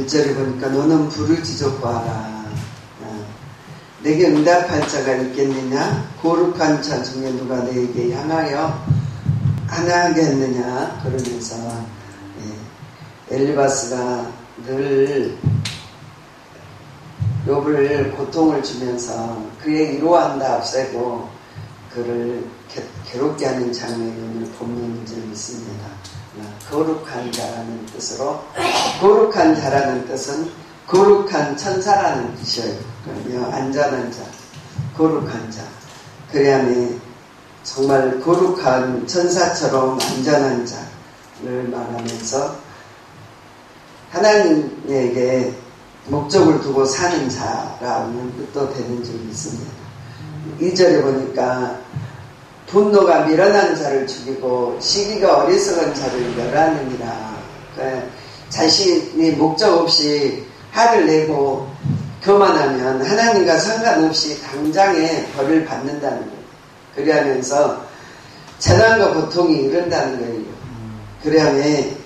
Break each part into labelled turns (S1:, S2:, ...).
S1: 1절에 보니까 너는 부르짖어보아라. 내게 응답할 자가 있겠느냐? 거룩한 자 중에 누가 내게 향하여 하나겠느냐? 그러면서 엘리바스가 늘 욥을 고통을 주면서 그의 이로한다 없애고 그를 괴롭게 하는 장면을 본문이 좀 있습니다. 거룩한 자라는 뜻으로, 거룩한 자라는 뜻은 거룩한 천사라는 뜻이에요. 그러며 안전한 자, 거룩한 자. 그래야만 정말 거룩한 천사처럼 안전한 자를 말하면서 하나님에게 목적을 두고 사는 자라는 뜻도 되는 적이 있습니다. 2절에 보니까 분노가 미련한 자를 죽이고 시기가 어리석은 자를 멸하느니라. 그러니까 자신이 목적 없이 화를 내고 교만하면 하나님과 상관없이 당장에 벌을 받는다는 거예요. 그래하면서 재난과 고통이 이른다는 거예요. 그래야만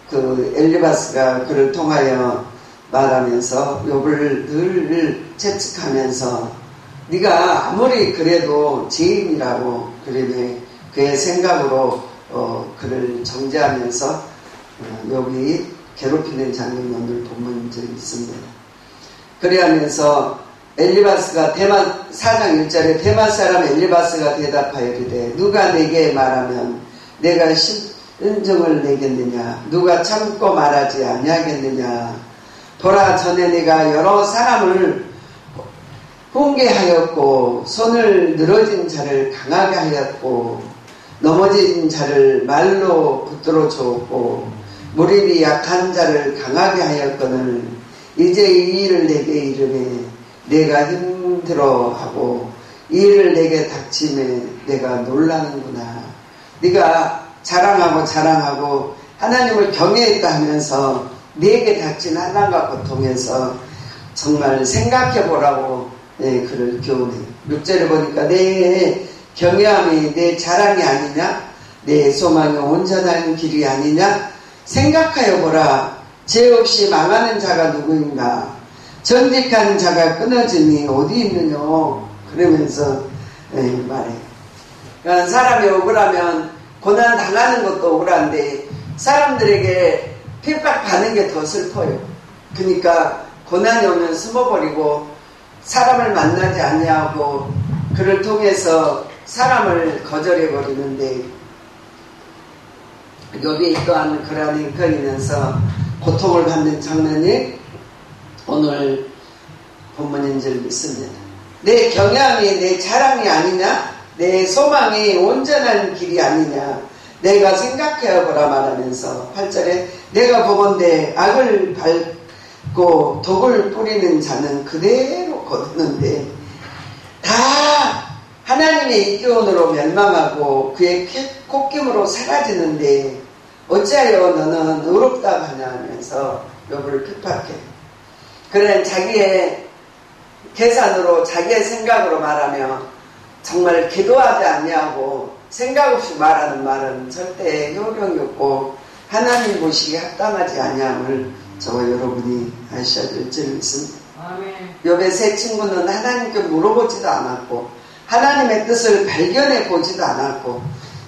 S1: 그 엘리바스가 그를 통하여 말하면서 욥을 늘 채찍하면서 네가 아무리 그래도 죄인이라고 그러면 그의 생각으로 그를 정죄하면서 욥이 괴롭히는 장면이 오늘 본문에 있습니다. 그래하면서 엘리바스가 4장 1절에 데마 사람 엘리바스가 대답하여 이르되 누가 내게 말하면 내가 은정을 내겠느냐? 누가 참고 말하지 아니하겠느냐? 보라, 전에 내가 여러 사람을 훈계하였고 손을 늘어진 자를 강하게 하였고 넘어진 자를 말로 붙들어 주었고 무릎이 약한 자를 강하게 하였거늘 이제 이 일을 내게 이르매 내가 힘들어하고 이 일을 내게 닥치매 내가 놀라는구나. 네가 자랑하고 하나님을 경외했다 하면서 네게 닥친 한난과 고통에서 정말 생각해보라고 그를 교훈해요. 6절에 보니까 내 경외함이 내 자랑이 아니냐? 내 소망이 온전한 길이 아니냐? 생각하여 보라. 죄 없이 망하는 자가 누구인가? 정직한 자가 끊어짐이 어디 있느냐? 그러면서 말해요. 그러니까 사람이 억울하면 고난 당하는 것도 억울한데 사람들에게 핍박받는 게 더 슬퍼요. 그러니까 고난이 오면 숨어버리고 사람을 만나지 아니하고 그를 통해서 사람을 거절해버리는데 욥이 또한 그러한 행편이면서 고통을 받는 장면이 오늘 본문인 줄 믿습니다. 내 경향이 내 자랑이 아니냐? 내 소망이 온전한 길이 아니냐? 내가 생각해보라 말하면서 8절에 내가 보건대 악을 밟고 독을 뿌리는 자는 그대로 거두는데 다 하나님의 이교훈으로 멸망하고 그의 콧김으로 사라지는데 어찌하여 너는 의롭다고 하냐 하면서 욥을 핍박해. 그는 자기의 계산으로 자기의 생각으로 말하며 정말 기도하지 아니하고 생각 없이 말하는 말은 절대 효력이 없고 하나님 보시기에 합당하지 아니함을 저와 여러분이 아셔야 될 줄 믿습니다. 욥의 세 친구는 하나님께 물어보지도 않았고 하나님의 뜻을 발견해 보지도 않았고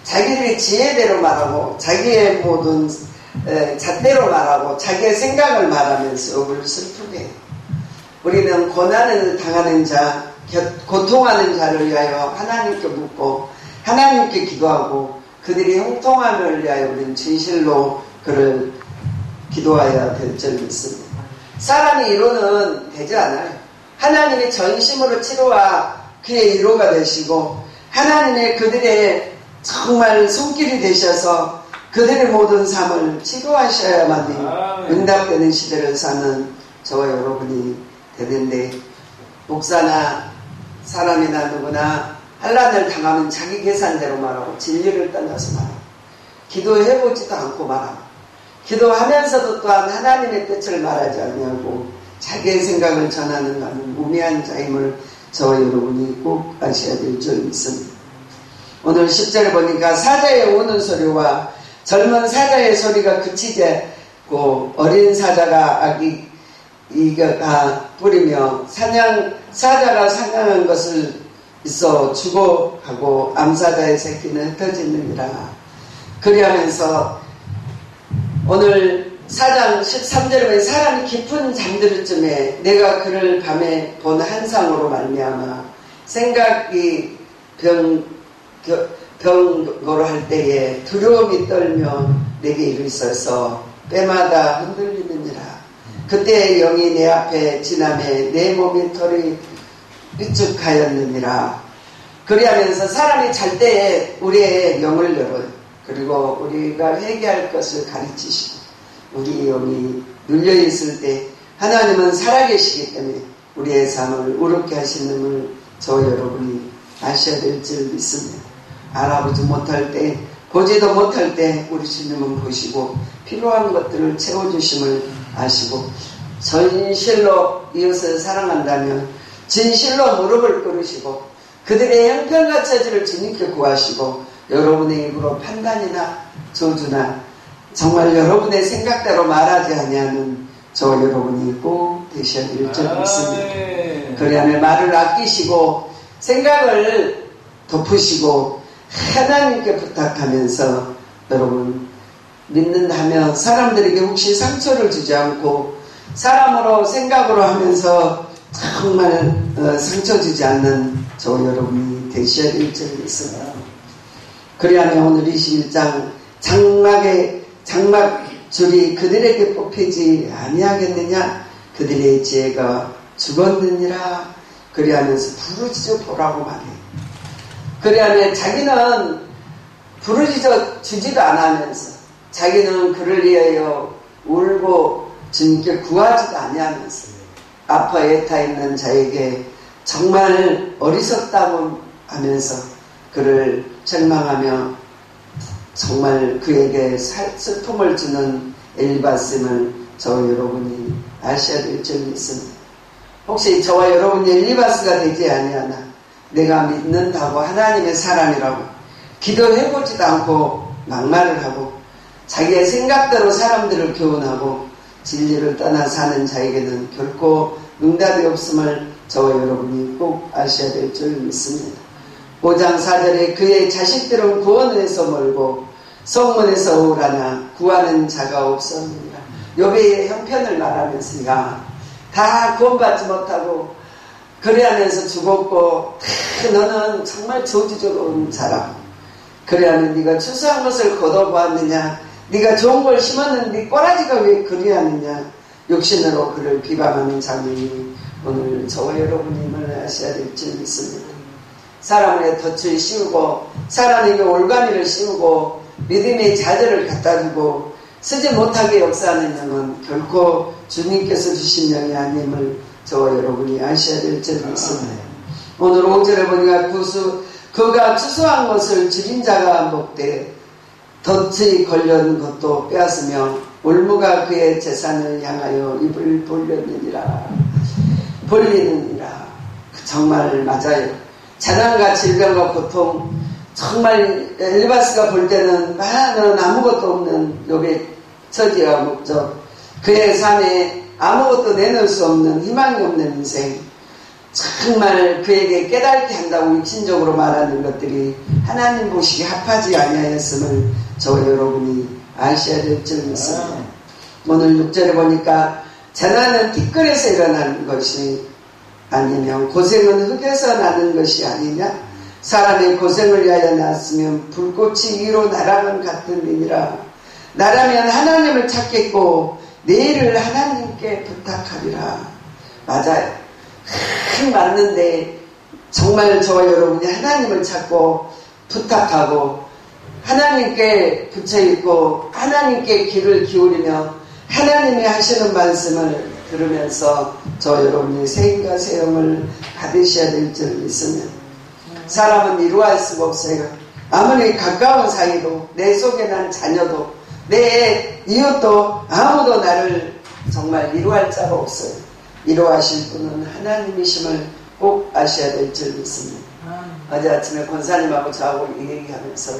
S1: 자기들이 지혜대로 말하고 자기의 모든 잣대로 말하고 자기의 생각을 말하면서 욥을 슬프게 해요. 우리는 고난을 당하는 자, 고통하는 자를 위하여 하나님께 묻고 하나님께 기도하고 그들이 형통함을 위하여 우리는 진실로 그를 기도해야 될 줄 믿습니다. 사람이 위로는 되지 않아요. 하나님이 전심으로 치료와 그의 위로가 되시고 하나님의 그들의 정말 손길이 되셔서 그들의 모든 삶을 치료하셔야만 응답되는 시대를 사는 저와 여러분이 되는데 목사나 사람이나 누구나 환난을 당하면 자기 계산대로 말하고 진리를 떠나서 말하고 기도해보지도 않고 말하고 기도하면서도 또한 하나님의 뜻을 말하지 아니하고 자기의 생각을 전하는 나는 무미한 자임을 저와 여러분이 꼭 아셔야 될 줄 믿습니다. 오늘 10절에 보니까 사자의 우는 소리와 젊은 사자의 소리가 그치지 그 어린 사자가 아기 이가 뿌리며 사자가 사냥한 것을 있어 주고 하고 암사자의 새끼는 흩어지느니라. 그리하면서 오늘 4장 13절에 보면 사람이 깊은 잠들 쯤에 내가 그를 밤에 본 환상으로 말미암아 생각이 병거로 할 때에 두려움이 떨며 내게 이르소서 때마다 흔들리느니라. 그때 영이 내 앞에 지나매 내 몸이 털이 삐죽하였느니라. 그리하면서 사람이 잘 때에 우리의 영을 열어요. 그리고 우리가 회개할 것을 가르치시고 우리 영이 눌려있을 때 하나님은 살아계시기 때문에 우리의 삶을 우롭게 하시는 저 여러분이 아셔야 될 줄 믿습니다. 알아보지 못할 때 보지도 못할 때 우리 주님은 보시고 필요한 것들을 채워주심을 아시고 진실로 이웃을 사랑한다면 진실로 무릎을 꿇으시고 그들의 형편같처지를 주님께 구하시고 여러분의 입으로 판단이나 저주나 정말 여러분의 생각대로 말하지 아니하는 저 여러분이 꼭 되셔야 될 줄 믿습니다. 그리하면 말을 아끼시고 생각을 덮으시고 하나님께 부탁하면서 여러분 믿는다면 사람들에게 혹시 상처를 주지 않고 사람으로 생각으로 하면서 정말 상처 주지 않는 저 여러분이 되셔야 될 줄 믿습니다. 그리하면 오늘 21장 장막 줄이 그들에게 뽑히지 아니하겠느냐 그들의 지혜가 죽었느니라. 그리하면서 부르짖어 보라고 말해요. 그리하면 자기는 부르짖어 주지도 않으면서 자기는 그를 위하여 울고 주님께 구하지도 아니하면서 아파 애타 있는 자에게 정말 어리석다고 하면서 그를 책망하며 정말 그에게 슬픔을 주는 엘리바스임을 저 여러분이 아셔야 될 줄 믿습니다. 혹시 저와 여러분이 엘리바스가 되지 아니하나 내가 믿는다고 하나님의 사람이라고 기도해보지도 않고 막말을 하고 자기의 생각대로 사람들을 교훈하고 진리를 떠나 사는 자에게는 결코 응답이 없음을 저와 여러분이 꼭 아셔야 될 줄 믿습니다. 5장 4절에 그의 자식들은 구원에서 멀고 성문에서 우울하나 구하는 자가 없었느니라. 욥의 형편을 말하면서 다 구원받지 못하고 그래하면서 죽었고 너는 정말 저주스러운 자라. 그래하면 네가 추수한 것을 거둬보았느냐 네가 좋은 걸 심었는데 꼬라지가 왜 그리하느냐 욕심으로 그를 비방하는 장면이 오늘 저와 여러분임을 아셔야 될 줄 믿습니다. 사람에게 덫을 씌우고 사람에게 올가미를 씌우고 믿음의 자절을 갖다주고 쓰지 못하게 역사하는 영은 결코 주님께서 주신 영이 아님을 저와 여러분이 아셔야 될 줄 믿습니다. 오늘 5절에 보니까 그가 추수한 것을 줄인 자가 먹되 덫이 걸려는 것도 빼앗으며 올무가 그의 재산을 향하여 입을 벌리느니라. 정말 맞아요. 재난과 질병과 고통 정말 엘리바스가 볼 때는 많은 아무것도 없는 욥의 처지와 목적 그의 삶에 아무것도 내놓을 수 없는 희망이 없는 인생 정말 그에게 깨닫게 한다고 육신적으로 말하는 것들이 하나님 보시기에 합하지 아니하였음을 저와 여러분이 아셔야 될 줄 믿습니다. 오늘 6절에 보니까 재난은 티끌에서 일어나는 것이 아니면 고생은 흙에서 나는 것이 아니냐 사람의 고생을 위하여 났으면 불꽃이 위로 날아간 같은 일이라. 나라면 하나님을 찾겠고 내일을 하나님께 부탁하리라. 맞아요. 맞는데 정말 저와 여러분이 하나님을 찾고 부탁하고 하나님께 붙여있고 하나님께 귀를 기울이며 하나님이 하시는 말씀을 들으면서 저 여러분이 세인과 세영을 받으셔야 될 줄 믿습니다. 사람은 이루할 수가 없어요. 아무리 가까운 사이도 내 속에 난 자녀도 내 이웃도 아무도 나를 정말 이루할 자가 없어요. 이루하실 분은 하나님이심을 꼭 아셔야 될 줄 믿습니다. 어제 아침에 권사님하고 저하고 얘기하면서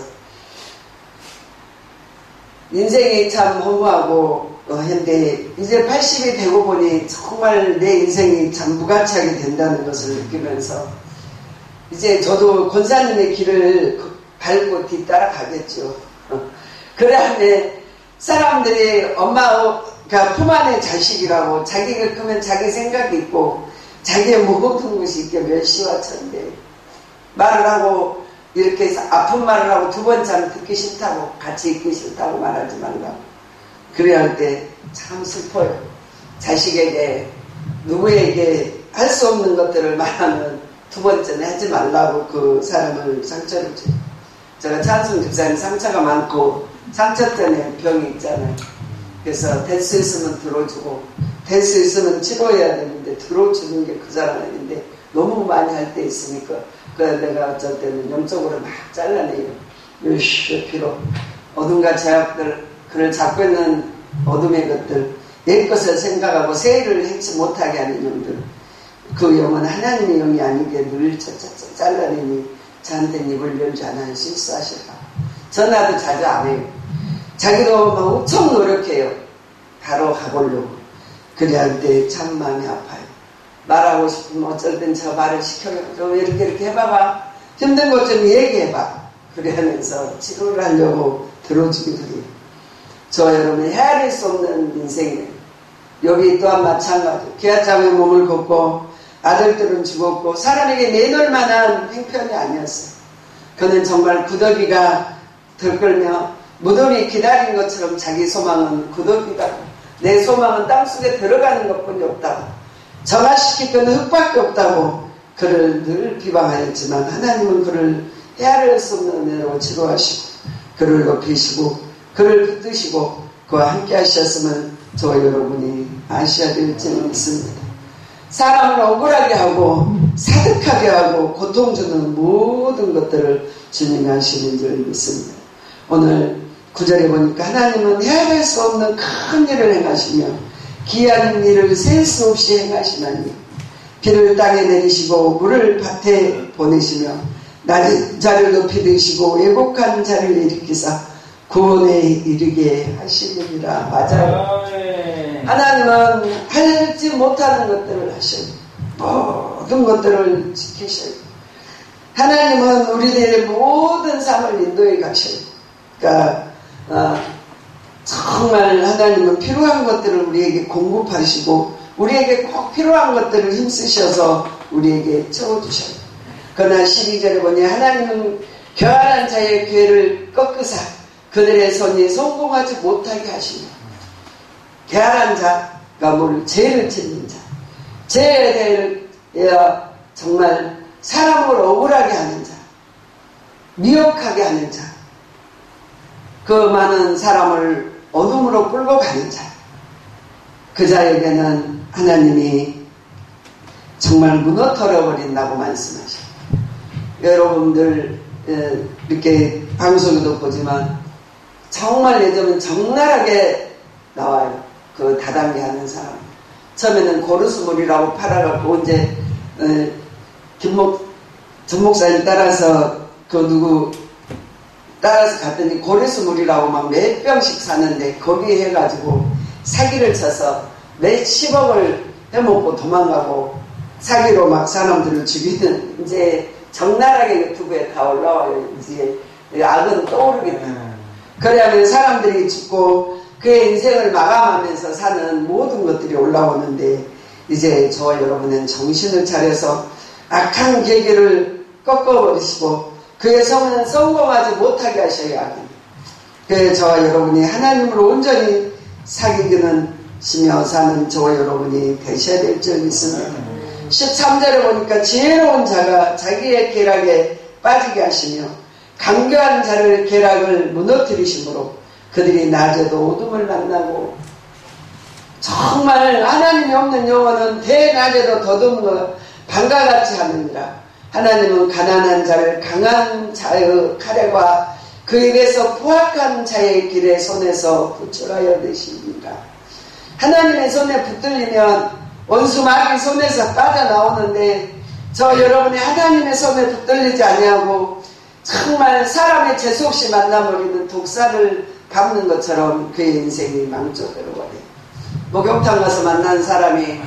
S1: 인생이 참 허무하고 했는데 이제 80이 되고 보니 정말 내 인생이 참 무가치하게 된다는 것을 느끼면서 이제 저도 권사님의 길을 밟고 뒤따라 가겠죠. 그 다음에 사람들이 엄마가 품 안의 자식이라고 자기가 크면 자기 생각이 있고 자기의 모든 것이 있게 멸시와 천대 말을 하고 이렇게 아픈 말을 하고 두 번째 하면 듣기 싫다고 같이 있기 싫다고 말하지 말라고. 그래야 할 때 참 슬퍼요. 자식에게 누구에게 할 수 없는 것들을 말하면 두 번째는 하지 말라고 그 사람을 상처를 줘요. 제가 찬송 집사님 상처가 많고 상처 때문에 병이 있잖아요. 그래서 될 수 있으면 들어주고 될 수 있으면 치료해야 되는데 들어주는 게 그 사람인데 너무 많이 할 때 있으니까 그래서 내가 어쩔 때는 영적으로 막 잘라내요. 몇 피로 어둠과 제약들 그를 잡고 있는 어둠의 것들 옛 것을 생각하고 새 일을 행치 못하게 하는 영들 그 영은 하나님의 영이 아니게 늘 잘라내니 저한테는 입을 열지 않아요. 실수하실까 전화도 자주 안 해요. 자기도 막 엄청 노력해요. 바로 가보려고. 그래야 할 때 참 마음이 아파요. 말하고 싶으면 어쩔 땐 저 말을 시켜요. 좀 이렇게 해봐봐. 힘든 것 좀 얘기해봐. 그래 하면서 치료를 하려고 들어주기도 해요. 저 여러분 헤아릴 수 없는 인생이에요. 여기 또한 마찬가지. 기아장의 몸을 걷고 아들들은 죽었고 사람에게 내놓을 만한 행편이 아니었어요. 그는 정말 구더기가 들끓며 무덤이 기다린 것처럼 자기 소망은 구더기다. 내 소망은 땅속에 들어가는 것뿐이 없다고. 정화시킬 것은 흙밖에 없다고 그를 늘 비방하였지만 하나님은 그를 헤아릴 수 없는 은혜로 치료하시고 그를 높이시고 그를 붙드시고 그와 함께 하셨음을 저와 여러분이 아셔야 될 줄을 믿습니다. 사람을 억울하게 하고 사득하게 하고 고통 주는 모든 것들을 주님이 하시는 줄 믿습니다. 오늘 9절에 보니까 하나님은 헤아릴 수 없는 큰 일을 행하시며 기이한 일을 셀 수 없이 행하시나니 비를 땅에 내리시고 물을 밭에 보내시며 낮은 자를 높이 드시고 왜곡한 자를 일으키사 구원에 이르게 하시느니라. 맞아요. 하나님은 하지 못하는 것들을 하셔요. 모든 것들을 지키셔요. 하나님은 우리들의 모든 삶을 인도해 가셔요. 그러니까 정말 하나님은 필요한 것들을 우리에게 공급하시고 우리에게 꼭 필요한 것들을 힘쓰셔서 우리에게 채워주셔요. 그러나 12절에 보니 하나님은 교활한 자의 괴를 꺾으사 그들의 손이 성공하지 못하게 하시며 교활한 자가 뭘 죄를 짓는 자 죄에 대해 정말 사람을 억울하게 하는 자 미혹하게 하는 자 그 많은 사람을 어둠으로 끌고 가는 자 그 자에게는 하나님이 정말 무너뜨려 버린다고 말씀하셔요. 여러분들 이렇게 방송에도 보지만 정말 예전엔 적나라하게 나와요. 그 다단계 하는 사람. 처음에는 고르스물이라고 팔아갖고 이제 전 목사님 따라서 그 누구 따라서 갔더니 고르스물이라고 막 몇 병씩 사는데 거기에 해가지고 사기를 쳐서 몇 10억을 해먹고 도망가고 사기로 막 사람들을 죽이는 이제 적나라하게 유튜브에 다 올라와요. 이제 악은 떠오르겠다. 그래야만 사람들이 죽고 그의 인생을 마감하면서 사는 모든 것들이 올라오는데 이제 저와 여러분은 정신을 차려서 악한 계기를 꺾어버리시고 그의 성은 성공하지 못하게 하셔야 합니다. 그래서 저와 여러분이 하나님을 온전히 사귀기는 시며 사는 저와 여러분이 되셔야 될 줄 믿습니다. 13절에 보니까 지혜로운 자가 자기의 계략에 빠지게 하시며 강교한 자를 계략을 무너뜨리심으로 그들이 낮에도 어둠을 만나고 정말 하나님이 없는 영혼은 대낮에도 더듬어 방과 같이 하느니라. 하나님은 가난한 자를 강한 자의 칼과 그 입에서 포악한 자의 길에 손에서 구출하여 내십니다. 하나님의 손에 붙들리면 원수 마귀 손에서 빠져나오는데 저 여러분이 하나님의 손에 붙들리지 아니하고 정말 사람의 재수없이 만나버리는 독사를 밟는 것처럼 그의 인생이 망쳐버려 버려요. 목욕탕 가서 만난 사람이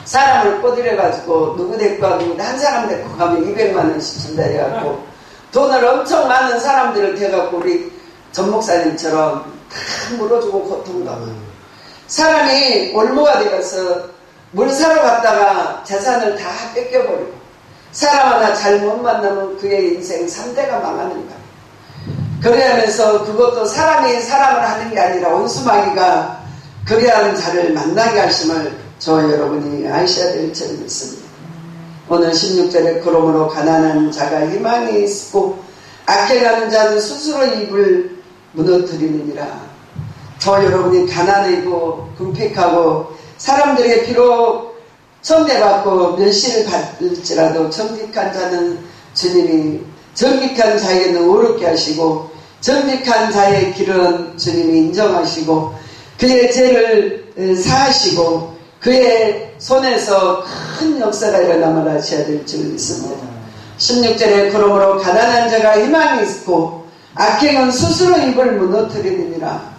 S1: 사람을 꼬드려가지고 누구 데리고 와 누구 한 사람 데리고 가면 200만 원씩 준다 해갖고 돈을 엄청 많은 사람들을 대갖고 우리 전 목사님처럼 다 물어주고 고통당하고 사람이 올무가 되어서 물 사러 갔다가 재산을 다 뺏겨버리고 사람 하나 잘못 만나면 그의 인생 3대가 망하는 거예요. 그래야면서 그것도 사람이 사람을 하는 게 아니라 원수마귀가 그리하는 자를 만나게 하심을 저와 여러분이 아셔야 될 줄 믿습니다. 오늘 16절에 그러므로 가난한 자가 희망이 있고 악해가는 자는 스스로 입을 무너뜨리느니라. 저와 여러분이 가난하고 궁핍하고 사람들에게 비록 천대받고 멸시를 받을지라도 정직한 자는 주님이 정직한 자에게는 어렵게 하시고 정직한 자의 길은 주님이 인정하시고 그의 죄를 사하시고 그의 손에서 큰 역사가 일어남을 하셔야 될 줄 믿습니다. 16절에 그러므로 가난한 자가 희망이 있고 악행은 스스로 입을 무너뜨리느니라.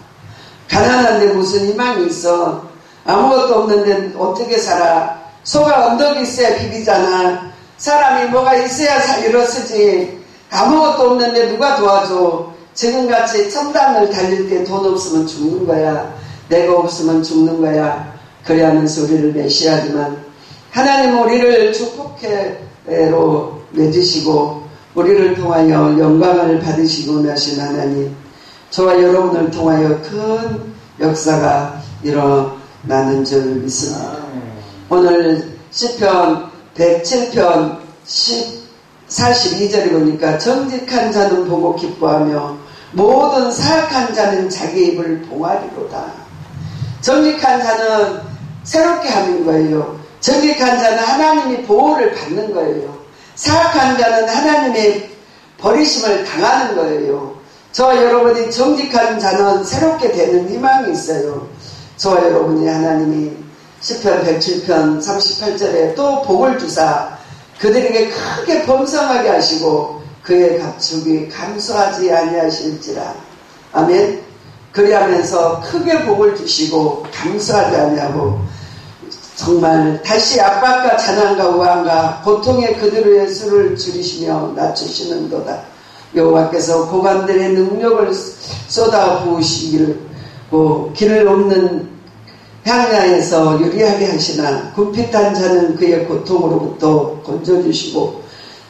S1: 가난한데 무슨 희망이 있어? 아무것도 없는데 어떻게 살아? 소가 언덕이 있어야 비비잖아. 사람이 뭐가 있어야 일어서지. 아무것도 없는데 누가 도와줘? 지금같이 첨단을 달릴 때 돈 없으면 죽는 거야. 내가 없으면 죽는 거야. 그래 하면서 우리를 메시하지만 하나님 우리를 축복회로 맺으시고 우리를 통하여 영광을 받으시고 나신 하나님, 저와 여러분을 통하여 큰 역사가 일어나는 줄 믿습니다. 오늘 시편 107편 42절에 보니까 정직한 자는 보고 기뻐하며 모든 사악한 자는 자기 입을 봉하리로다. 정직한 자는 새롭게 하는 거예요. 정직한 자는 하나님이 보호를 받는 거예요. 사악한 자는 하나님의 버리심을 당하는 거예요. 저와 여러분이 정직한 자는 새롭게 되는 희망이 있어요. 저와 여러분이 하나님이 시편 107편 38절에 또 복을 주사 그들에게 크게 범상하게 하시고 그의 가축이 감소하지 아니하실지라. 아멘. 그리하면서 크게 복을 주시고 감소하지 아니하고 정말 다시 압박과 자난과 우환과 고통의 그들의 수를 줄이시며 낮추시는도다. 여호와께서 고관들의 능력을 쏟아 부으시기를 길을 없는 향야에서 유리하게 하시나 궁핍한 자는 그의 고통으로부터 건져주시고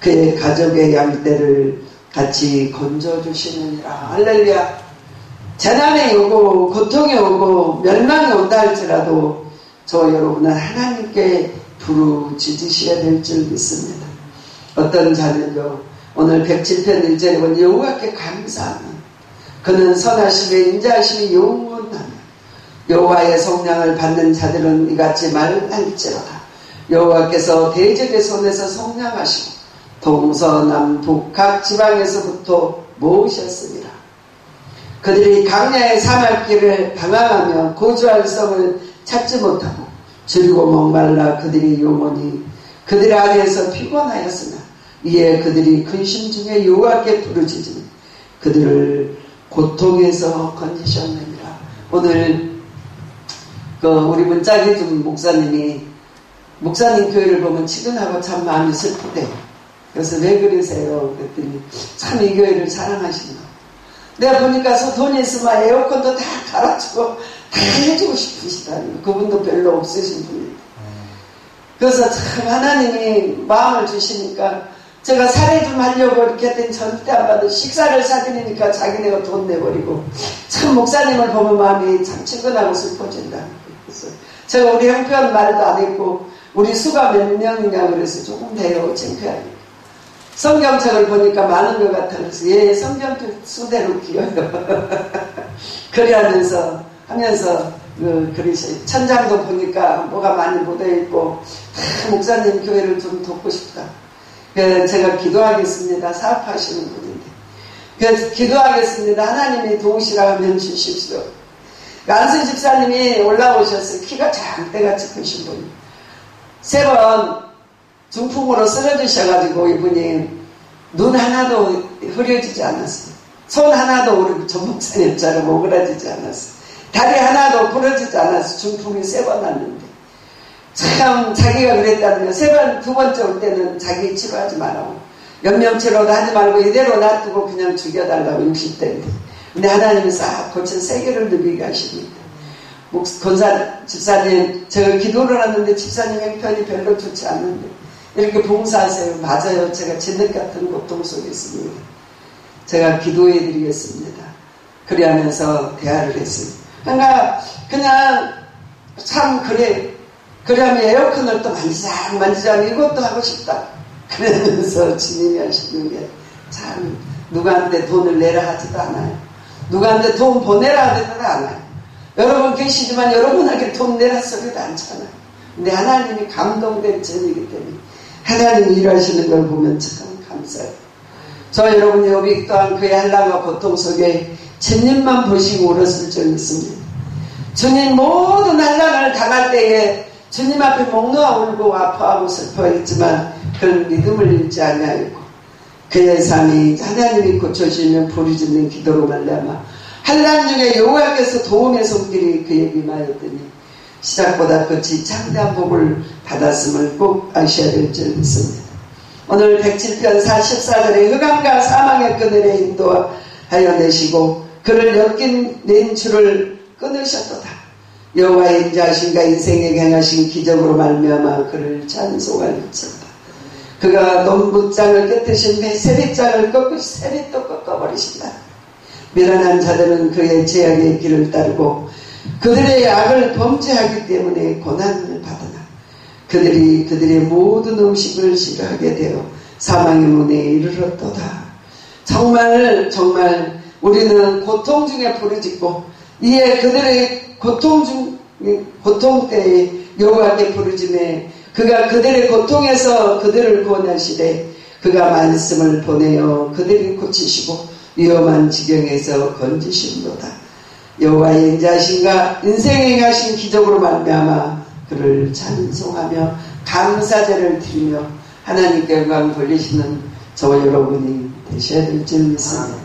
S1: 그의 가족의 양떼를 같이 건져주시느니라. 할렐루야. 재난이 오고 고통이 오고 멸망이 온다 할지라도 저 여러분은 하나님께 부르짖으셔야 될 줄 믿습니다. 어떤 자는요, 오늘 107편 1절에 보니 여호와께 감사하는 그는 선하심에 인자하심이 영원하며 여호와의 성량을 받는 자들은 이같이 말할지로다. 여호와께서 대적의 손에서 성량하시고 동서남북 각 지방에서부터 모으셨습니다. 그들이 강야의 사막길을 방황하며 거주할 성을 찾지 못하고 줄이고 목말라 그들이 영원히 그들 아래에서 피곤하였으나 이에 그들이 근심 중에 여호와께 부르짖으니 그들을 고통에서 건지셨느니라. 오늘 우리 문짝해준 목사님 교회를 보면 치근하고 참 마음이 슬프대요. 그래서 왜 그러세요? 그랬더니 참 이 교회를 사랑하시나. 내가 보니까 돈이 있으면 에어컨도 다 갈아주고 다 해주고 싶으시다니. 그분도 별로 없으신 분이에요. 그래서 참 하나님이 마음을 주시니까 제가 사례 좀 하려고 이렇게 했더니 절대 안 받고 식사를 사드리니까 자기네가 돈 내버리고 참 목사님을 보면 마음이 참 친근하고 슬퍼진다. 그래서 제가 우리 형편 말도 안 했고 우리 수가 몇 명이냐 그래서 조금 돼요. 창피하니까. 성경책을 보니까 많은 것 같아. 그래서 예, 성경 수대로 기어요. 그래 하면서 그러셔요. 천장도 보니까 뭐가 많이 묻어있고 목사님 교회를 좀 돕고 싶다. 그래서 제가 기도하겠습니다. 사업하시는 분인데. 그래서 기도하겠습니다. 하나님이 도우시라 하면 주십시오. 안순 집사님이 올라오셨어요. 키가 장대같이 크신 분이. 3번 중풍으로 쓰러지셔가지고 이분이 눈 하나도 흐려지지 않았어요. 손 하나도 우리 전 목사님처럼 오그라지지 않았어. 다리 하나도 부러지지 않았어. 중풍이 3번 왔는데. 참 자기가 그랬다면 두 번째 올 때는 자기 치료하지 말라고. 연명치료도 하지 말고 이대로 놔두고 그냥 죽여달라고 60대인데. 근데 하나님이 싹 고친 세계를 누비게 하십니다. 집사님, 제가 기도를 하는데 집사님 형편이 별로 좋지 않는데 이렇게 봉사하세요. 맞아요. 제가 진흙 같은 고통 속에 있습니다. 제가 기도해 드리겠습니다. 그리하면서 대화를 했어요. 그러니까 그냥 참 그래. 그러면 에어컨을 또 만지자 이것도 하고 싶다. 그러면서 주님이 하시는 게 참 누구한테 돈을 내라 하지도 않아요. 누구한테 돈 보내라 하지도 않아요. 여러분 계시지만 여러분에게 돈 내라 소리도 않잖아요. 근데 하나님이 감동된 전이기 때문에 하나님이 일하시는 걸 보면 참 감사해요. 저 여러분 여기 또한 그의 한란과 고통 속에 주님만 보시고 울었을 줄 믿습니다. 주님 모든 한란을 당할 때에 주님 앞에 목 놓아 울고 아파하고 슬퍼했지만 그런 믿음을 잃지 아니하였고 그의 삶이 하나님이 고쳐주시면 부르짖는 기도로 말미암아 한란 중에 여호와께서 도움의 손길이 그에게 임하였더니 시작보다 끝이 장대한 복을 받았음을 꼭 아셔야 될 줄 믿습니다. 오늘 107편 44절에 흑암과 사망의 그늘에 인도하여 내시고 그를 엮인 줄을 끊으셨도다. 여호와의 인자하신가 인생에 행하신 기적으로 말미암아 그를 찬송할지어다. 그가 논붙장을 깨뜨신 세리장을 세리도 꺾어버리신다. 미련한 자들은 그의 죄악의 길을 따르고 그들의 악을 범죄하기 때문에 고난을 받으나 그들이 그들의 모든 음식을 싫어하게 되어 사망의 문에 이르렀도다. 정말 우리는 고통 중에 부르짖고 이에 그들의 고통 때에 여호와께 부르짖매 그가 그들의 고통에서 그들을 구원하시되 그가 말씀을 보내어 그들을 고치시고 위험한 지경에서 건지신도다. 여호와의 인자하신가 인생에 행하신 기적으로 말미암아 그를 찬송하며 감사제를 드리며 하나님께 영광 돌리시는 저와 여러분이 되셔야 될 줄 믿습니다.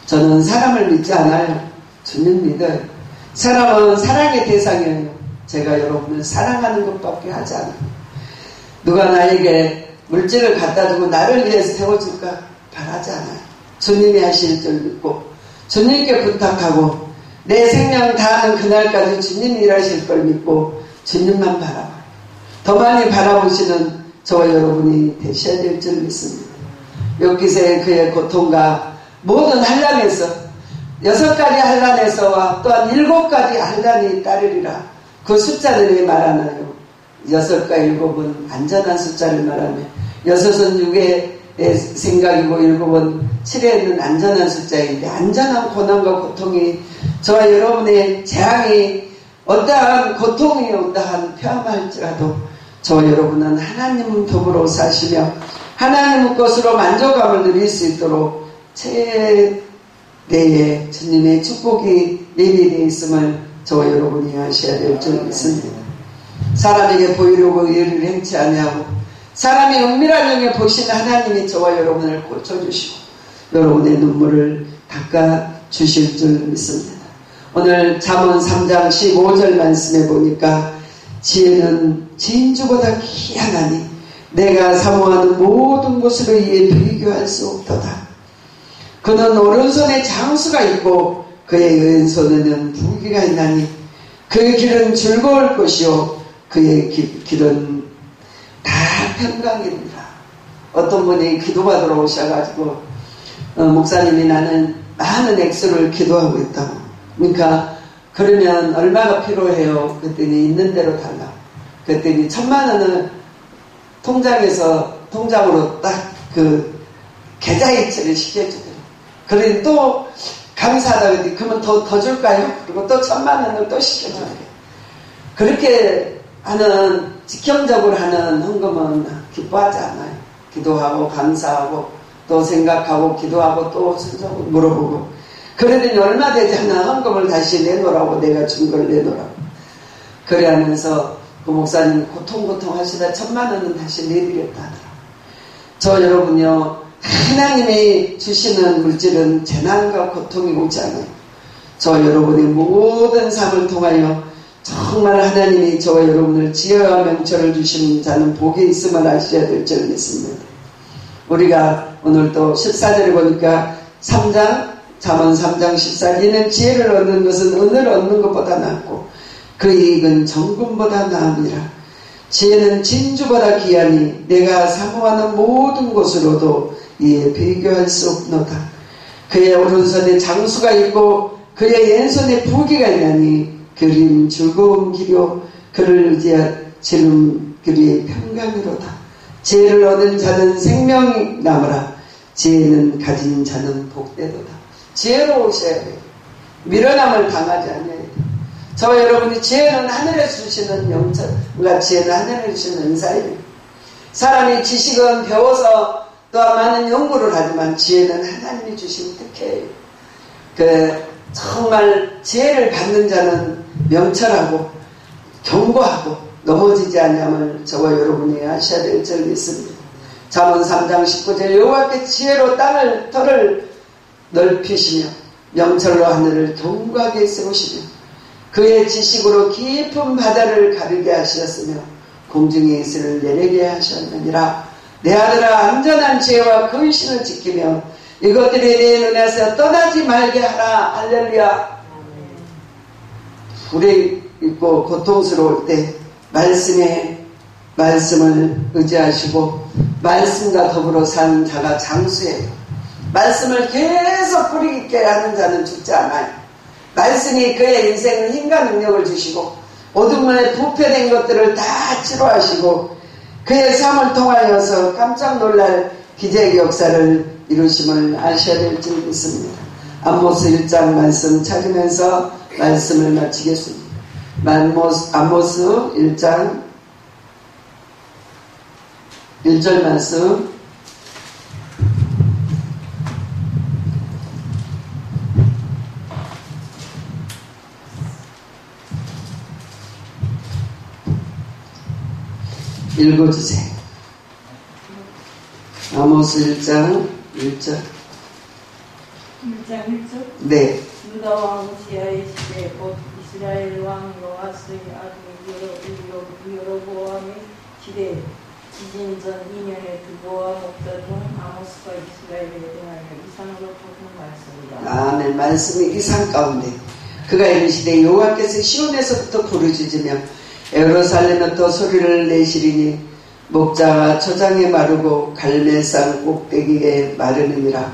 S1: 저는 사람을 믿지 않아요. 주님 믿어요. 사람은 사랑의 대상이에요. 제가 여러분을 사랑하는 것밖에 하지 않아요. 누가 나에게 물질을 갖다 주고 나를 위해서 세워줄까 바라지 않아요. 주님이 하실 줄 믿고 주님께 부탁하고 내 생명 다하는 그날까지 주님이 일하실 걸 믿고 주님만 바라봐요. 더 많이 바라보시는 저와 여러분이 되셔야 될 줄 믿습니다. 욥기서의 그의 고통과 모든 한란에서 6가지 한란에서와 또한 7가지 한란이 따르리라. 그 숫자들이 말하나요? 6과 7은 안전한 숫자를 말하며 6은 6의 생각이고 7은 7에 있는 안전한 숫자인데 안전한 고난과 고통이 저와 여러분의 재앙이 어떠한 고통이 어떠한 폐암할지라도 저와 여러분은 하나님 더불어 사시며 하나님 것으로 만족감을 누릴 수 있도록 최대의 주님의 축복이 예비되어 있음을 저와 여러분이 아셔야 될 줄 믿습니다. 사람에게 보이려고 의를 행치 아니하고 사람이 은밀한 영에 보시는 하나님이 저와 여러분을 고쳐주시고 여러분의 눈물을 닦아주실 줄 믿습니다. 오늘 잠언 3장 15절 말씀에 보니까 지혜는 진주보다 귀하나니 내가 사모하는 모든 것으로 이에 비교할 수 없도다. 그는 오른손에 장수가 있고 그의 왼손에는 무기가 있나니 그의 길은 즐거울 것이요 그의 길은 다 평강이니라. 어떤 분이 기도받으러 오셔가지고 목사님이 나는 많은 액수를 기도하고 있다고. 그러니까 그러면 얼마가 필요해요? 그랬더니 있는 대로 달라. 그랬더니 1000만 원을 통장으로 딱 그 계좌이체를 시켜주더라고요. 그러니 또 감사하다 그랬더니 그러면 더 줄까요? 그리고 또 1000만 원을 또 시켜줘요. 그렇게 하는 직경적으로 하는 헌금은 기뻐하지 않아요. 기도하고 감사하고 또 생각하고 기도하고 또 순서고 물어보고 그러더니 얼마 되지 않아 헌금을 다시 내놓으라고 내가 준 걸 내놓으라고. 그래 하면서 그 목사님 고통 하시다 1000만 원은 다시 내드리겠다 하더라고요. 저 여러분요 하나님이 주시는 물질은 재난과 고통이 오지 않아요. 저 여러분의 모든 삶을 통하여 정말 하나님이 저와 여러분을 지혜와 명철을 주신 자는 복이 있음을 아셔야 될 줄 믿습니다. 우리가 오늘 또 14절에 보니까 잠언 3장 14, 이는 지혜를 얻는 것은 은을 얻는 것보다 낫고 그 이익은 정금보다 나음이라. 지혜는 진주보다 귀하니 내가 사모하는 모든 것으로도 이에 비교할 수 없노다. 그의 오른손에 장수가 있고 그의 왼손에 부귀가 있나니 그림 즐거운 길이요 그를 의지하시는 길이 평강이로다. 지혜를 얻은 자는 생명이 남으라. 지혜는 가진 자는 복되도다. 지혜로우셔야 돼요. 밀어남을 당하지 않아야 돼요. 저와 여러분이 지혜는 하늘에서 주시는 영적, 그러니까 지혜는 하늘에서 주시는 은사예요. 사람이 지식은 배워서 또한 많은 연구를 하지만 지혜는 하나님이 주신 특혜예요. 정말 지혜를 받는 자는 명철하고 견고하고 넘어지지 않냐면 저와 여러분이 아셔야 될 줄 믿습니다. 잠언 3장 19절 여호와께 지혜로 털을 넓히시며 명철로 하늘을 견고하게 세우시며 그의 지식으로 깊은 바다를 가르게 하셨으며 공중의 이슬을 내리게 하셨느니라. 내 아들아 안전한 지혜와 그 신을 지키며 이것들이 내 눈에서 떠나지 말게 하라. 할렐루야. 불에 있고 고통스러울 때 말씀을 의지하시고 말씀과 더불어 사는 자가 장수예요. 말씀을 계속 뿌리 깊게 하는 자는 죽지 않아요. 말씀이 그의 인생을 힘과 능력을 주시고 어둠에 부패된 것들을 다 치료하시고 그의 삶을 통하여서 깜짝 놀랄 기적의 역사를 이루심을 아셔야 될 줄 믿습니다. 아모스 1장 말씀 찾으면서 말씀을 마치겠습니다. 아모스 1장 1절 말씀 읽어주세요. 아모스 1장 1절.
S2: 1장 1절?
S1: 네.
S2: 유다 왕 우시야의 시대 곧 이스라엘 왕 요아스의 아들 여로보암의 시대 지진 전 2년에 두보와 목자 중 아모스가 이스라엘에 대하여 이상으로 보은 말씀이다.
S1: 아멘. 말씀이 이상 가운데 그가 이르시되 여호와께서 시온에서부터 부르짖으며 예루살렘부터 소리를 내시리니 목자가 초장에 마르고 갈멜산 꼭대기에 마르느니라.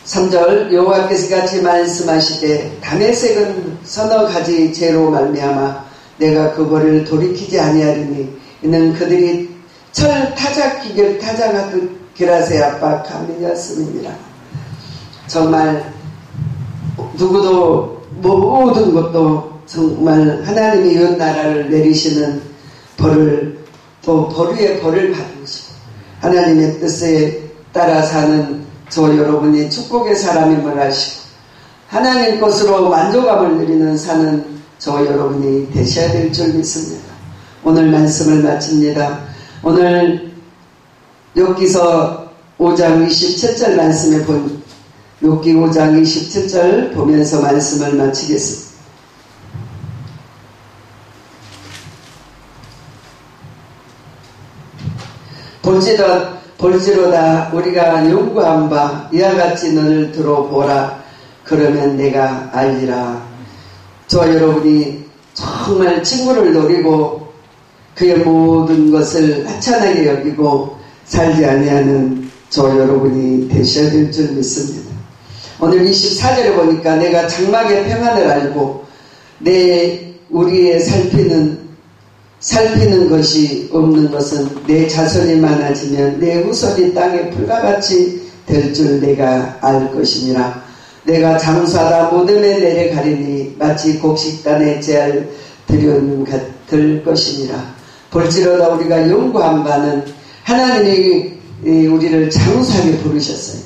S1: 3절 여호와께서 같이 말씀하시되 다메섹은 서너 가지 죄로 말미암아 내가 그거를 돌이키지 아니하리니 이는 그들이 철 타작 기결 타작하듯 기라세 압박함이었음이니라. 정말 누구도 모든 것도 정말 하나님이 이 나라를 내리시는 벌을 또 벌 위에 벌을 받으시고 하나님의 뜻에 따라 사는 저 여러분이 축복의 사람임을 아시고 하나님 것으로 만족감을 누리는 사는 저 여러분이 되셔야 될 줄 믿습니다. 오늘 말씀을 마칩니다. 오늘 욥기서 5장 27절 말씀에 본 욥기 5장 27절 보면서 말씀을 마치겠습니다. 볼지로다 우리가 연구한 바 이와 같이 너를 들어보라. 그러면 내가 알리라. 저 여러분이 정말 친구를 노리고 그의 모든 것을 하찮게 여기고 살지 아니하는 저 여러분이 되셔야 될 줄 믿습니다. 오늘 24절에 보니까 내가 장막의 평안을 알고 우리의 살피는 것이 없는 것은 내 자손이 많아지면 내 후손이 땅에 풀과같이 될 줄 내가 알 것이니라. 내가 장수하다 무덤에 내려가리니 마치 곡식단에 제할 들여놓은 같을 것이니라. 볼지로다 우리가 연구한 바는 하나님이 우리를 장수하게 부르셨어요.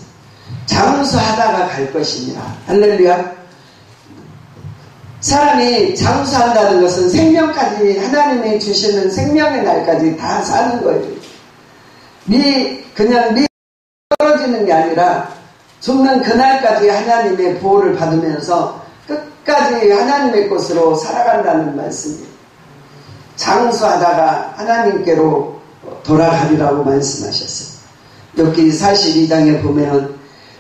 S1: 장수하다가 갈 것이니라. 할렐루야. 사람이 장수한다는 것은 생명까지 하나님이 주시는 생명의 날까지 다 사는 거예요. 그냥 떨어지는 게 아니라 죽는 그날까지 하나님의 보호를 받으면서 끝까지 하나님의 것으로 살아간다는 말씀이에요. 장수하다가 하나님께로 돌아가리라고 말씀하셨어요. 여기 42장에 보면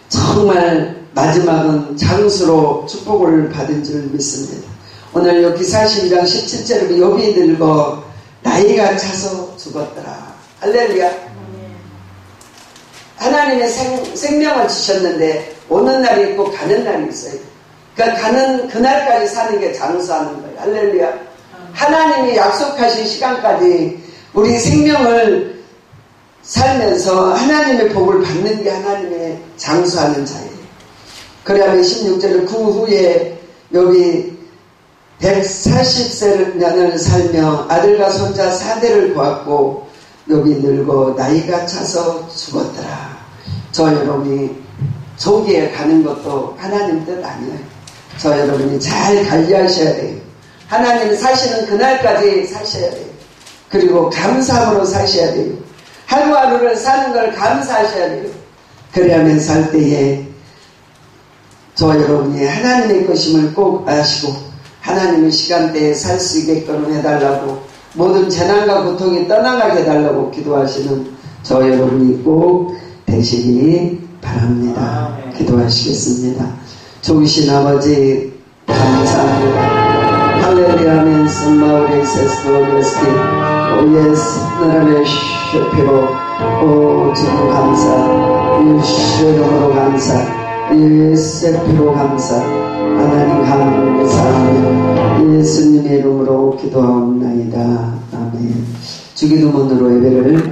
S1: 정말 마지막은 장수로 축복을 받은 줄 믿습니다. 오늘 여기 42장 17절에 욥이 늙어 나이가 차서 죽었더라. 할렐루야. 하나님의 생명을 주셨는데 오는 날이 있고 가는 날이 있어요. 그러니까 가는 그날까지 사는 게 장수하는 거예요. 할렐루야. 하나님이 약속하신 시간까지 우리 생명을 살면서 하나님의 복을 받는 게 하나님의 장수하는 자예요. 그러면 16절에 그 후에 욥이 140년을 살며 아들과 손자 4대를 보았고 욥이 늙어 나이가 차서 죽었더라. 저 여러분이 조기에 가는 것도 하나님 뜻 아니에요. 저 여러분이 잘 관리하셔야 돼요. 하나님 사시는 그날까지 사셔야 돼요. 그리고 감사함으로 사셔야 돼요. 하루하루를 사는 걸 감사하셔야 돼요. 그래야만 살 때에 저 여러분이 하나님의 것임을 꼭 아시고 하나님의 시간대에 살 수 있게끔 해달라고 모든 재난과 고통이 떠나가게 해달라고 기도하시는 저 여러분이 꼭 되시기 바랍니다. 기도하시겠습니다. 좋으신 아버지 감사합니다. 할렐루야 멘스 마우레 세스도 예스키 오예스 나라의 쉐피로 오 주님 감사 예수님으로 감사 예수피로 감사 하나님 감사하며 예수님의 이름으로 기도하옵나이다. 아멘. 주기도문으로 예배를